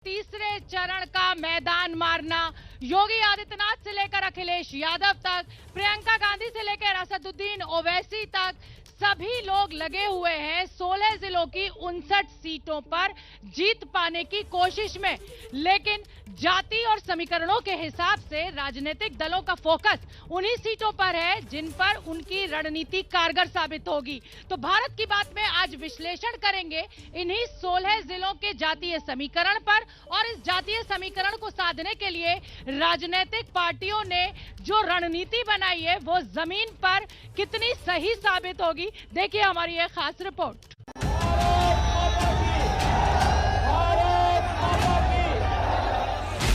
तीसरे चरण का मैदान मारना, योगी आदित्यनाथ से लेकर अखिलेश यादव तक, प्रियंका गांधी से लेकर असदुद्दीन ओवैसी तक सभी लोग लगे हुए हैं 16 जिलों की 59 सीटों पर जीत पाने की कोशिश में। लेकिन जाति और समीकरणों के हिसाब से राजनीतिक दलों का फोकस उन्हीं सीटों पर है जिन पर उनकी रणनीति कारगर साबित होगी। तो भारत की बात में आज विश्लेषण करेंगे इन्हीं 16 जिलों के जातीय समीकरण पर, और इस जातीय समीकरण को साधने के लिए राजनीतिक पार्टियों ने जो रणनीति बनाई है वो जमीन पर कितनी सही साबित होगी। देखिए हमारी एक खास रिपोर्ट।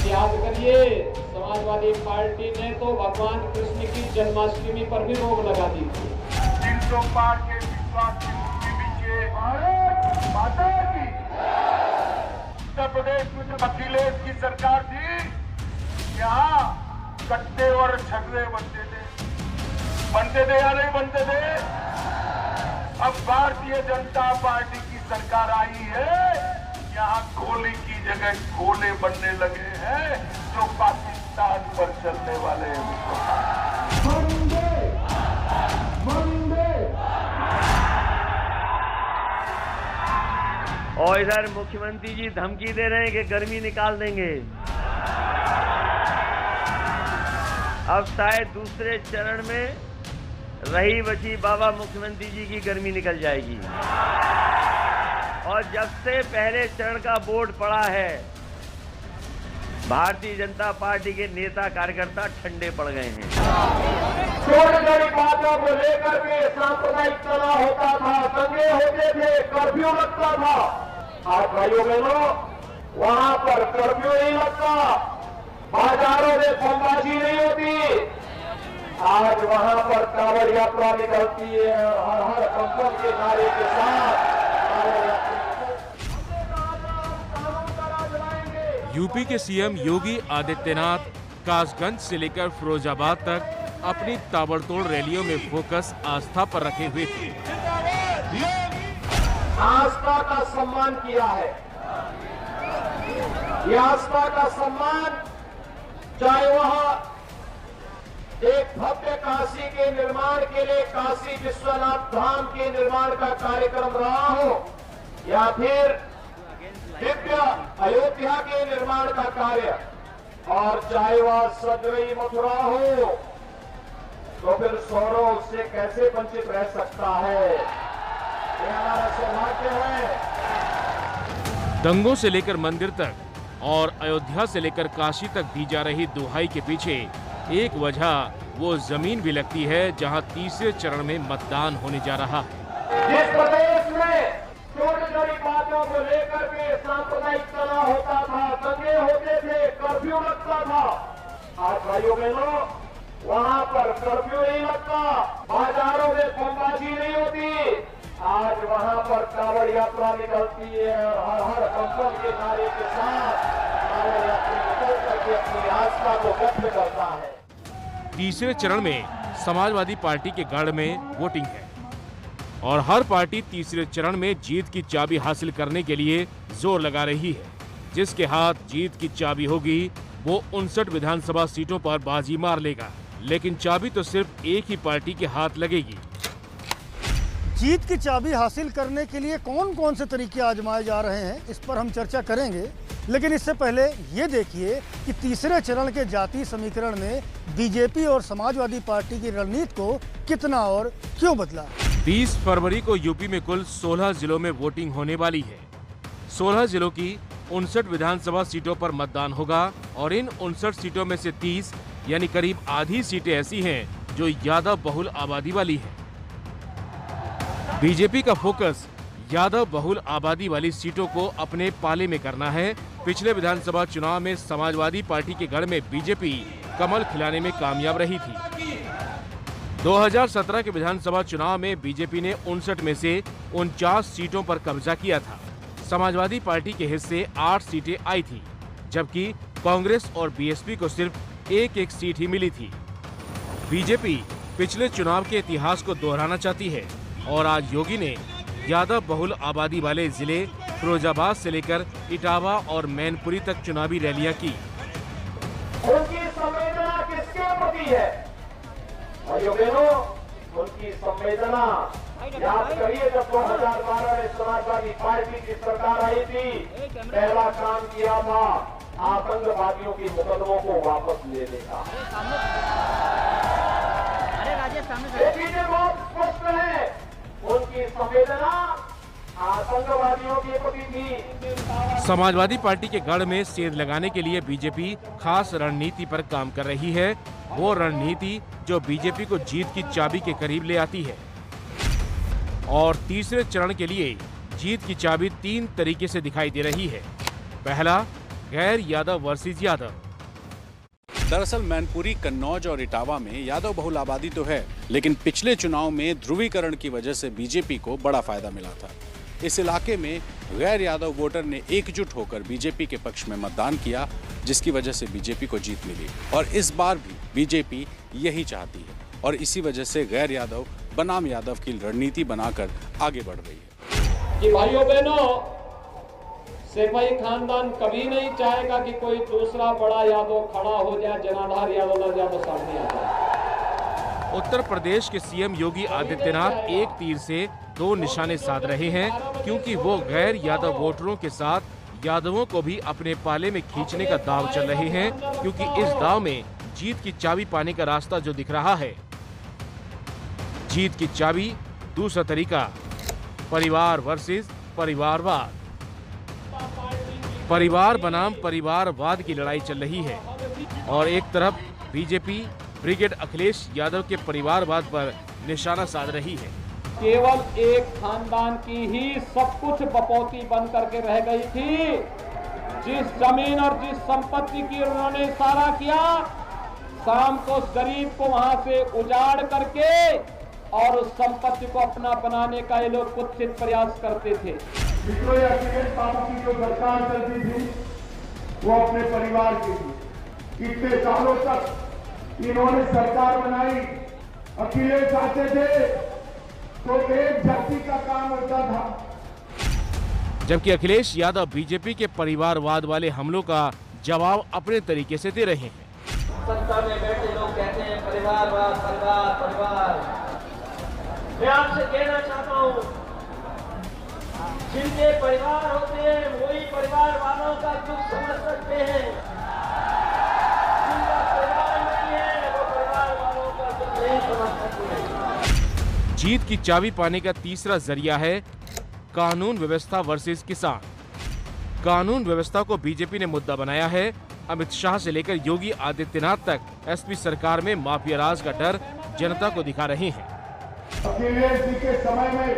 याद करिए, समाजवादी पार्टी ने तो भगवान कृष्ण की जन्माष्टमी पर भी रोक लगा दी थी। 300 पार के विश्वास की भूमि नीचे भारत माता की। उत्तर प्रदेश में जब अखिलेश की सरकार थी, यहाँ कट्टे और झगड़े बनते थे या नहीं बनते थे? अब भारतीय जनता पार्टी की सरकार आई है, यहाँ गोली की जगह गोले बनने लगे हैं जो पाकिस्तान पर चलने वाले हैं। और इधर मुख्यमंत्री जी धमकी दे रहे हैं कि गर्मी निकाल देंगे। अब शायद दूसरे चरण में रही बची बाबा मुख्यमंत्री जी की गर्मी निकल जाएगी। और जब से पहले चरण का बोर्ड पड़ा है, भारतीय जनता पार्टी के नेता कार्यकर्ता ठंडे पड़ गए हैं। छोटी-छोटी बातों को लेकर के सांप्रदायिक तनाव होता था, दंगे होते थे, कर्फ्यू लगता था। आज भाइयों बहनों, वहां पर कर्फ्यू नहीं लगता, बाजारों में बमबाजी नहीं होती। आज वहां पर कांवड़ यात्रा निकलती है, हर हर कंपन के नारे के साथ यूपी के सीएम योगी आदित्यनाथ कासगंज से लेकर फिरोजाबाद तक अपनी ताबड़तोड़ रैलियों में फोकस आस्था पर रखे हुए थे। आस्था का सम्मान किया है। यह आस्था का सम्मान, चाहे वह एक भव्य काशी के निर्माण के लिए काशी विश्वनाथ धाम के निर्माण का कार्यक्रम रहा हो, या फिर दिव्य अयोध्या के निर्माण का कार्य, और चाहे वह सजवई मथुरा हो, तो फिर सौरव उससे कैसे वंचित रह सकता है? ये हमारा सौभाग्य है। दंगों से लेकर मंदिर तक और अयोध्या से लेकर काशी तक दी जा रही दुहाई के पीछे एक वजह वो जमीन भी लगती है जहां तीसरे चरण में मतदान होने जा रहा है। जिस प्रदेश में छोटी-छोटी बातों को लेकर के सांप्रदायिक तनाव होता था, दंगे होते थे, कर्फ्यू लगता था। आज भाइयों बहनों, वहां पर कर्फ्यू नहीं लगता, बाजारों में बमबाजी नहीं होती। आज वहां पर कांवड़ यात्रा निकलती है, हर हर कंपन के नारे के साथ कांवड़ यात्रा निकल करके अपनी आस्था को व्यक्त करता है। तीसरे चरण में समाजवादी पार्टी के गढ़ में वोटिंग है और हर पार्टी तीसरे चरण में जीत की चाबी हासिल करने के लिए जोर लगा रही है। जिसके हाथ जीत की चाबी होगी वो 59 विधानसभा सीटों पर बाजी मार लेगा। लेकिन चाबी तो सिर्फ एक ही पार्टी के हाथ लगेगी। जीत की चाबी हासिल करने के लिए कौन कौन से तरीके आजमाए जा रहे हैं, इस पर हम चर्चा करेंगे। लेकिन इससे पहले ये देखिए कि तीसरे चरण के जातीय समीकरण में बीजेपी और समाजवादी पार्टी की रणनीति को कितना और क्यों बदला। 20 फरवरी को यूपी में कुल 16 जिलों में वोटिंग होने वाली है। 16 जिलों की 59 विधानसभा सीटों पर मतदान होगा और इन 59 सीटों में से 30 यानी करीब आधी सीटें ऐसी हैं जो यादव बहुल आबादी वाली है। बीजेपी का फोकस यादव बहुल आबादी वाली सीटों को अपने पाले में करना है। पिछले विधानसभा चुनाव में समाजवादी पार्टी के गढ़ में बीजेपी कमल खिलाने में कामयाब रही थी। 2017 के विधानसभा चुनाव में बीजेपी ने 59 में से 49 सीटों पर कब्जा किया था। समाजवादी पार्टी के हिस्से 8 सीटें आई थी, जबकि कांग्रेस और बीएसपी को सिर्फ एक सीट ही मिली थी। बीजेपी पिछले चुनाव के इतिहास को दोहराना चाहती है और आज योगी ने यादव बहुल आबादी वाले जिले फिरोजाबाद से लेकर इटावा और मैनपुरी तक चुनावी रैलियां की। उनकी संवेदना किसके प्रति है? भाइयों बहनों, उनकी संवेदना याद करिए, जब 2012 में समाजवादी पार्टी की सरकार आई थी, पहला काम किया था आतंकवादियों के मुकदमों को वापस लेने का। ये चीजें बहुत स्पष्ट है। उनकी संवेदना आतंकवादियों के प्रति थी। समाजवादी पार्टी के गढ़ में सेंध लगाने के लिए बीजेपी खास रणनीति पर काम कर रही है। वो रणनीति जो बीजेपी को जीत की चाबी के करीब ले आती है। और तीसरे चरण के लिए जीत की चाबी 3 तरीके से दिखाई दे रही है। पहला, गैर यादव वर्सेस यादव। दरअसल मैनपुरी, कन्नौज और इटावा में यादव बहुल आबादी तो है, लेकिन पिछले चुनाव में ध्रुवीकरण की वजह से बीजेपी को बड़ा फायदा मिला था। इस इलाके में गैर यादव वोटर ने एकजुट होकर बीजेपी के पक्ष में मतदान किया, जिसकी वजह से बीजेपी को जीत मिली। और इस बार भी बीजेपी यही चाहती है और इसी वजह से गैर यादव बनाम यादव की रणनीति बनाकर आगे बढ़ रही है। कि भाइयों बहनों, सेफई खानदान कभी नहीं चाहेगा कि कोई दूसरा बड़ा यादव खड़ा हो जाए, जनाधार यादव सामने आ जाए। उत्तर प्रदेश के सीएम योगी आदित्यनाथ एक तीर से 2 निशाने साध रहे हैं, क्योंकि वो गैर यादव वोटरों के साथ यादवों को भी अपने पाले में खींचने का दांव चल रहे हैं, क्योंकि इस दांव में जीत की चाबी पाने का रास्ता जो दिख रहा है। जीत की चाबी, दूसरा तरीका, परिवार वर्सेस परिवारवाद। परिवार बनाम परिवारवाद की लड़ाई चल रही है और एक तरफ बीजेपी ब्रिगेड अखिलेश यादव के परिवारवाद पर निशाना साध रही है। केवल एक खानदान की ही सब कुछ बपौती बन करके रह गई थी। जिस जमीन और जिस संपत्ति की उन्होंने इशारा किया, शाम को गरीब को वहां से उजाड़ करके और उस संपत्ति को अपना बनाने का ये लोग कुत्सित प्रयास करते थे। अखिलेश बाबू की जो सरकार चलती थी, वो अपने परिवार के लिए इतने सालों तक इन्होंने सरकार बनाई। अखिलेश आते थे तो एक जाति का काम होता था। जबकि अखिलेश यादव बीजेपी के परिवारवाद वाले हमलों का जवाब अपने तरीके से दे रहे हैं। सत्ता में बैठे लोग कहते हैं परिवारवाद, परिवार परिवार। मैं आपसे कहना चाहता हूँ, जिनके परिवार होते हैं वही परिवार वालों का दुख समझ सकते हैं। जिनका परिवार नहीं है वो परिवार वालों का दुख नहीं समझ सकते। जीत की चाबी पाने का तीसरा जरिया है कानून व्यवस्था वर्सेस किसान। कानून व्यवस्था को बीजेपी ने मुद्दा बनाया है। अमित शाह से लेकर योगी आदित्यनाथ तक एसपी सरकार में माफिया राज का डर जनता को दिखा रहे हैं। अखिलेश जी के समय में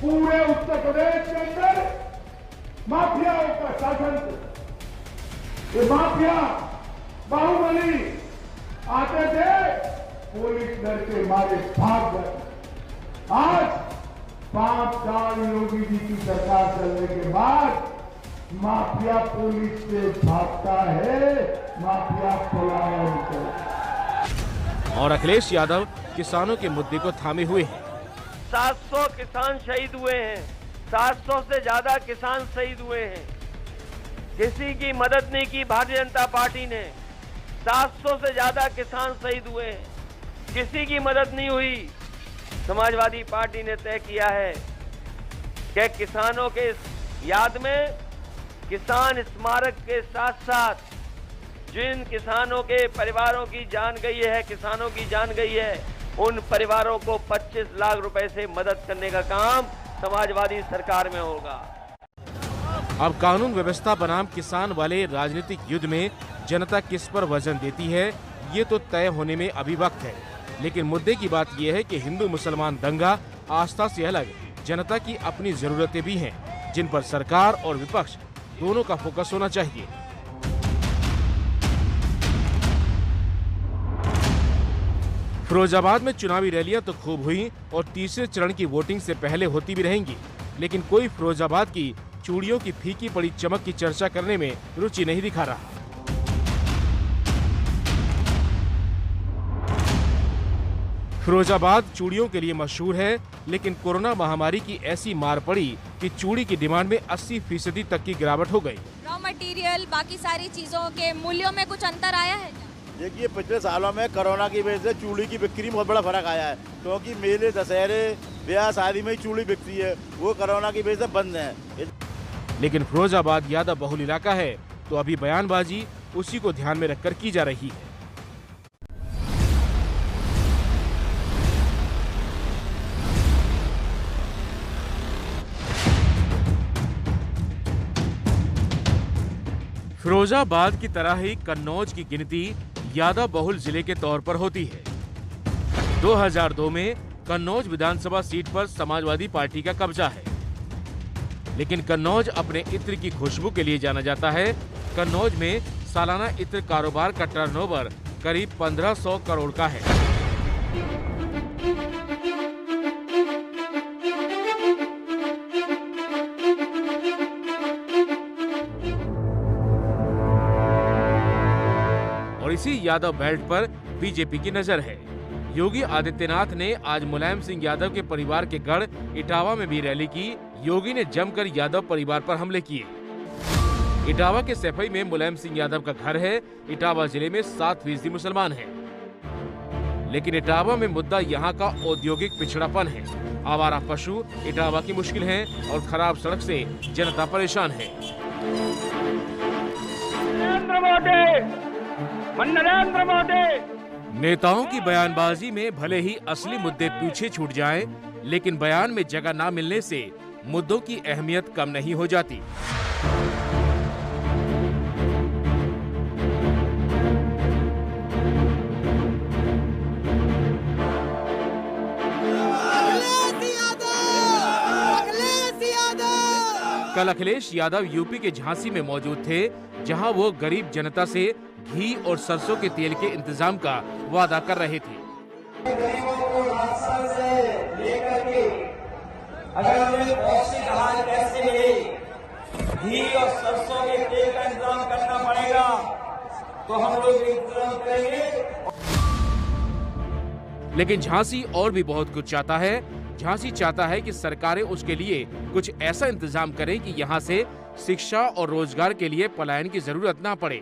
पूरे उत्तर प्रदेश के अंदर माफियाओं का शासन था। ये माफिया बाहुबली आते थे, पुलिस डर के मारे भाग गए। आज 5 साल योगी जी की सरकार चलने के बाद माफिया पुलिस से भागता है, माफिया पलायन करता है। और अखिलेश यादव किसानों के मुद्दे को थामे हुए हैं। 700 किसान शहीद हुए हैं, 700 से ज्यादा किसान शहीद हुए हैं। किसी की मदद नहीं की भारतीय जनता पार्टी ने। 700 से ज्यादा किसान शहीद हुए हैं, किसी की मदद नहीं हुई। समाजवादी पार्टी ने तय किया है कि किसानों के याद में किसान स्मारक के साथ साथ जिन किसानों के परिवारों की जान गई है, किसानों की जान गई है, उन परिवारों को 25 लाख रुपए से मदद करने का काम समाजवादी सरकार में होगा। अब कानून व्यवस्था बनाम किसान वाले राजनीतिक युद्ध में जनता किस पर वजन देती है, ये तो तय होने में अभी वक्त है। लेकिन मुद्दे की बात यह है कि हिंदू मुसलमान दंगा आस्था से अलग जनता की अपनी जरूरतें भी हैं, जिन पर सरकार और विपक्ष दोनों का फोकस होना चाहिए। फिरोजाबाद में चुनावी रैलियां तो खूब हुई और तीसरे चरण की वोटिंग से पहले होती भी रहेंगी, लेकिन कोई फिरोजाबाद की चूड़ियों की फीकी पड़ी चमक की चर्चा करने में रुचि नहीं दिखा रहा। फिरोजाबाद चूड़ियों के लिए मशहूर है, लेकिन कोरोना महामारी की ऐसी मार पड़ी कि चूड़ी की डिमांड में 80% तक की गिरावट हो गई। रॉ मटेरियल बाकी सारी चीजों के मूल्यों में कुछ अंतर आया है? देखिए, पिछले सालों में कोरोना की वजह से चूड़ी की बिक्री में बहुत बड़ा फर्क आया है, क्योंकि मेले, दशहरे, ब्याह शादी में ही चूड़ी बिकती है, वो कोरोना की वजह से बंद है। लेकिन फिरोजाबाद यादव बहुल इलाका है, तो अभी बयानबाजी उसी को ध्यान में रखकर की जा रही है। फिरोजाबाद की तरह ही कन्नौज की गिनती यादव बहुल जिले के तौर पर होती है। 2002 में कन्नौज विधानसभा सीट पर समाजवादी पार्टी का कब्जा है, लेकिन कन्नौज अपने इत्र की खुशबू के लिए जाना जाता है। कन्नौज में सालाना इत्र कारोबार का टर्नओवर करीब 1500 करोड़ का है। और इसी यादव बेल्ट पर बीजेपी की नजर है। योगी आदित्यनाथ ने आज मुलायम सिंह यादव के परिवार के गढ़ इटावा में भी रैली की। योगी ने जमकर यादव परिवार पर हमले किए। इटावा के सैफई में मुलायम सिंह यादव का घर है। इटावा जिले में 7% मुसलमान हैं। लेकिन इटावा में मुद्दा यहाँ का औद्योगिक पिछड़ापन है। आवारा पशु इटावा की मुश्किल है और खराब सड़क से जनता परेशान है। नरेंद्र मोदी नेताओं की बयानबाजी में भले ही असली मुद्दे पीछे छूट जाएं, लेकिन बयान में जगह न मिलने से मुद्दों की अहमियत कम नहीं हो जाती। कल अखिलेश यादव यूपी के झांसी में मौजूद थे, जहां वो गरीब जनता से घी और सरसों के तेल के इंतजाम का वादा कर रहे थे। गरीबों को राशन से लेकर के अगर हमें पौष्टिक आहार कैसे मिले, घी और सरसों के तेल का इंतजाम करना पड़ेगा, तो हम लोग इंतजाम करेंगे। लेकिन झांसी और भी बहुत कुछ चाहता है। झांसी चाहता है कि सरकारें उसके लिए कुछ ऐसा इंतजाम करें कि यहाँ से शिक्षा और रोजगार के लिए पलायन की जरूरत ना पड़े।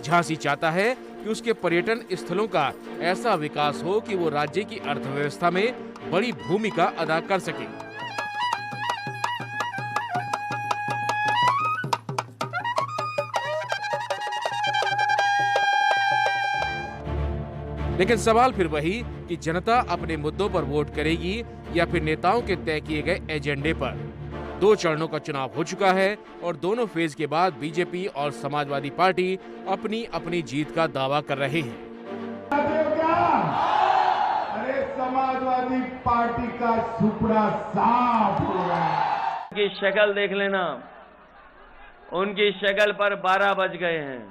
झांसी चाहता है कि उसके पर्यटन स्थलों का ऐसा विकास हो कि वो राज्य की अर्थव्यवस्था में बड़ी भूमिका अदा कर सके। लेकिन सवाल फिर वही कि जनता अपने मुद्दों पर वोट करेगी या फिर नेताओं के तय किए गए एजेंडे पर। 2 चरणों का चुनाव हो चुका है और दोनों फेज के बाद बीजेपी और समाजवादी पार्टी अपनी अपनी जीत का दावा कर रहे हैं। अरे समाजवादी पार्टी का सुपड़ा साफ हो रहा है। उनकी शक्ल देख लेना, उनकी शक्ल पर 12 बज गए हैं।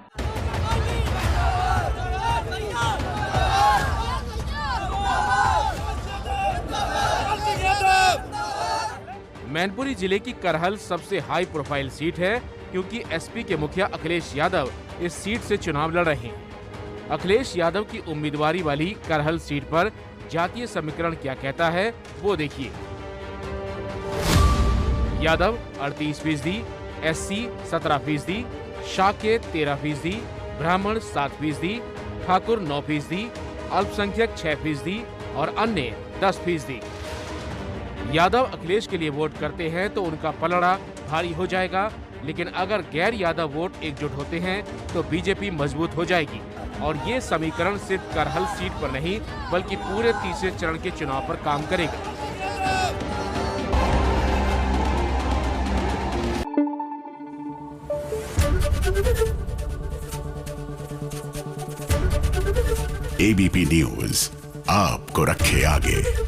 मैनपुरी जिले की करहल सबसे हाई प्रोफाइल सीट है, क्योंकि एसपी के मुखिया अखिलेश यादव इस सीट से चुनाव लड़ रहे हैं। अखिलेश यादव की उम्मीदवारी वाली करहल सीट पर जातीय समीकरण क्या कहता है, वो देखिए। यादव 38%, एससी 17%, शाक्य 13%, ब्राह्मण 7%, ठाकुर 9%, अल्पसंख्यक 6% और अन्य 10%। यादव अखिलेश के लिए वोट करते हैं तो उनका पलड़ा भारी हो जाएगा, लेकिन अगर गैर यादव वोट एकजुट होते हैं तो बीजेपी मजबूत हो जाएगी। और ये समीकरण सिर्फ करहल सीट पर नहीं बल्कि पूरे तीसरे चरण के चुनाव पर काम करेगा। एबीपी न्यूज आपको रखे आगे।